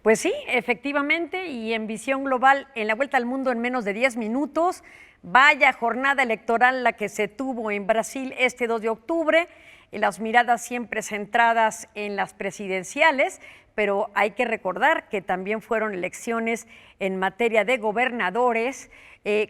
Pues sí, efectivamente, y en visión global, en la vuelta al mundo en menos de 10 minutos, vaya jornada electoral la que se tuvo en Brasil este 2 de octubre, y las miradas siempre centradas en las presidenciales, pero hay que recordar que también fueron elecciones en materia de gobernadores,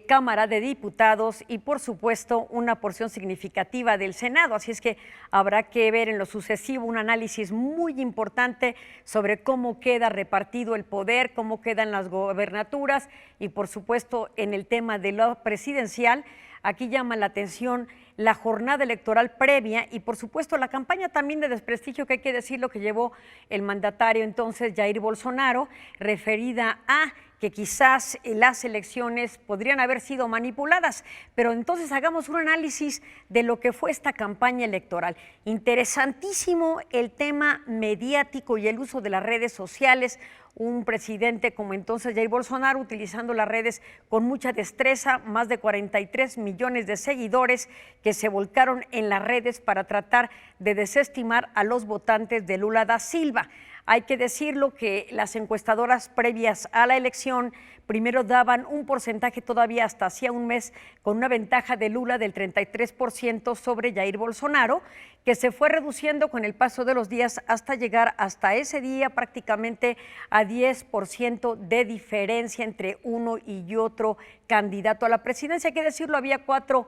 Cámara de Diputados y, por supuesto, una porción significativa del Senado. Así es que habrá que ver en lo sucesivo un análisis muy importante sobre cómo queda repartido el poder, cómo quedan las gobernaturas y, por supuesto, en el tema de lo presidencial. Aquí llama la atención la jornada electoral previa y, por supuesto, la campaña también de desprestigio, que hay que decir lo que llevó el mandatario entonces Jair Bolsonaro, referida a que quizás las elecciones podrían haber sido manipuladas, pero entonces hagamos un análisis de lo que fue esta campaña electoral. Interesantísimo el tema mediático y el uso de las redes sociales. Un presidente como entonces Jair Bolsonaro utilizando las redes con mucha destreza, más de 43 millones de seguidores que se volcaron en las redes para tratar de desestimar a los votantes de Lula da Silva. Hay que decirlo que las encuestadoras previas a la elección primero daban un porcentaje todavía hasta hacía un mes con una ventaja de Lula del 33% sobre Jair Bolsonaro, que se fue reduciendo con el paso de los días hasta llegar hasta ese día prácticamente a 10% de diferencia entre uno y otro candidato a la presidencia. Hay que decirlo, había 4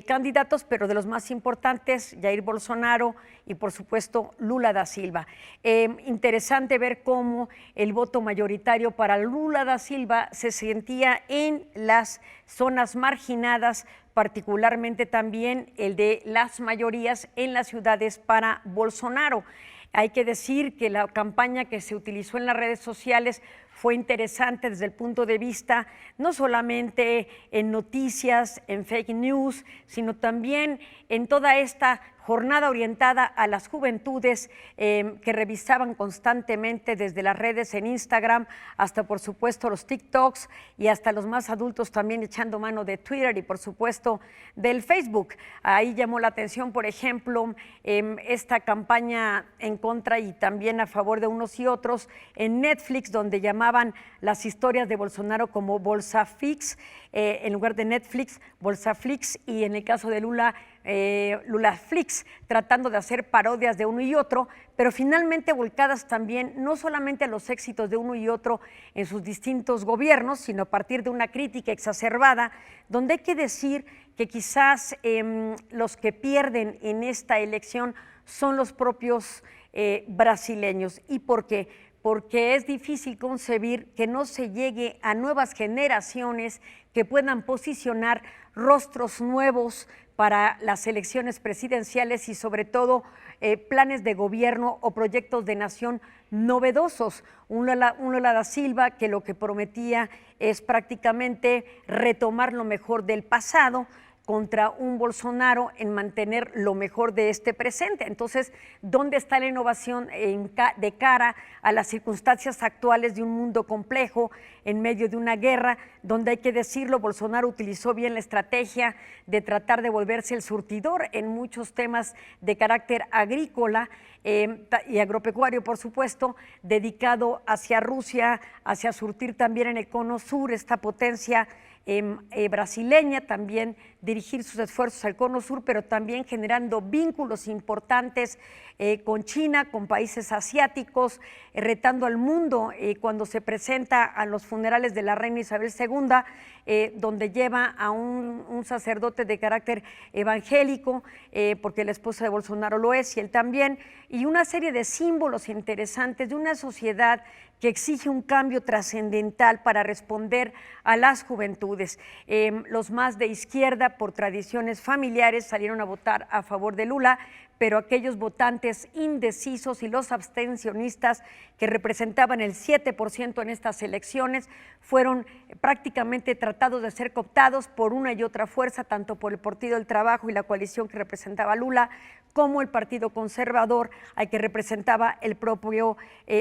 candidatos, pero de los más importantes, Jair Bolsonaro y, por supuesto, Lula da Silva. Interesante ver cómo el voto mayoritario para Lula da Silva se sentía en las zonas marginadas, particularmente también el de las mayorías en las ciudades para Bolsonaro. Hay que decir que la campaña que se utilizó en las redes sociales fue interesante desde el punto de vista no solamente en noticias, en fake news, sino también en toda esta jornada orientada a las juventudes que revisaban constantemente desde las redes en Instagram hasta, por supuesto, los TikToks y hasta los más adultos también echando mano de Twitter y, por supuesto, del Facebook. Ahí llamó la atención, por ejemplo, esta campaña en contra y también a favor de unos y otros en Netflix, donde llamaban las historias de Bolsonaro como Bolsaflix, en lugar de Netflix, Bolsaflix, y en el caso de Lula, Lulaflix, tratando de hacer parodias de uno y otro, pero finalmente volcadas también no solamente a los éxitos de uno y otro en sus distintos gobiernos, sino a partir de una crítica exacerbada, donde hay que decir que quizás los que pierden en esta elección son los propios brasileños. ¿Y por qué? Porque es difícil concebir que no se llegue a nuevas generaciones que puedan posicionar rostros nuevos para las elecciones presidenciales y, sobre todo, planes de gobierno o proyectos de nación novedosos. Un Lula da Silva que lo que prometía es prácticamente retomar lo mejor del pasado, contra un Bolsonaro en mantener lo mejor de este presente. Entonces, ¿dónde está la innovación de cara a las circunstancias actuales de un mundo complejo en medio de una guerra, donde hay que decirlo, Bolsonaro utilizó bien la estrategia de tratar de volverse el surtidor en muchos temas de carácter agrícola y agropecuario, por supuesto, dedicado hacia Rusia, hacia surtir también en el cono sur esta potencia brasileña, también dirigir sus esfuerzos al cono sur, pero también generando vínculos importantes con China, con países asiáticos, retando al mundo cuando se presenta a los funerales de la reina Isabel II, donde lleva a un sacerdote de carácter evangélico, porque la esposa de Bolsonaro lo es y él también, y una serie de símbolos interesantes de una sociedad que exige un cambio trascendental para responder a las juventudes. Los más de izquierda, por tradiciones familiares, salieron a votar a favor de Lula, pero aquellos votantes indecisos y los abstencionistas, que representaban el 7% en estas elecciones, fueron prácticamente tratados de ser cooptados por una y otra fuerza, tanto por el Partido del Trabajo y la coalición que representaba a Lula, como el Partido Conservador, al que representaba el propio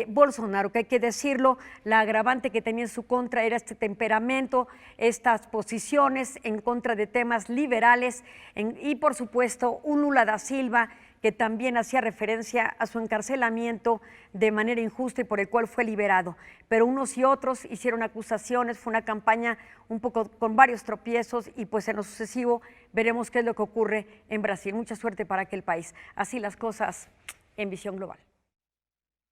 Bolsonaro, que hay que decirlo, la agravante que tenía en su contra era este temperamento, estas posiciones en contra de temas liberales y por supuesto un Lula da Silva que también hacía referencia a su encarcelamiento de manera injusta y por el cual fue liberado. Pero unos y otros hicieron acusaciones, fue una campaña un poco con varios tropiezos y pues en lo sucesivo veremos qué es lo que ocurre en Brasil. Mucha suerte para aquel país. Así las cosas en Visión Global.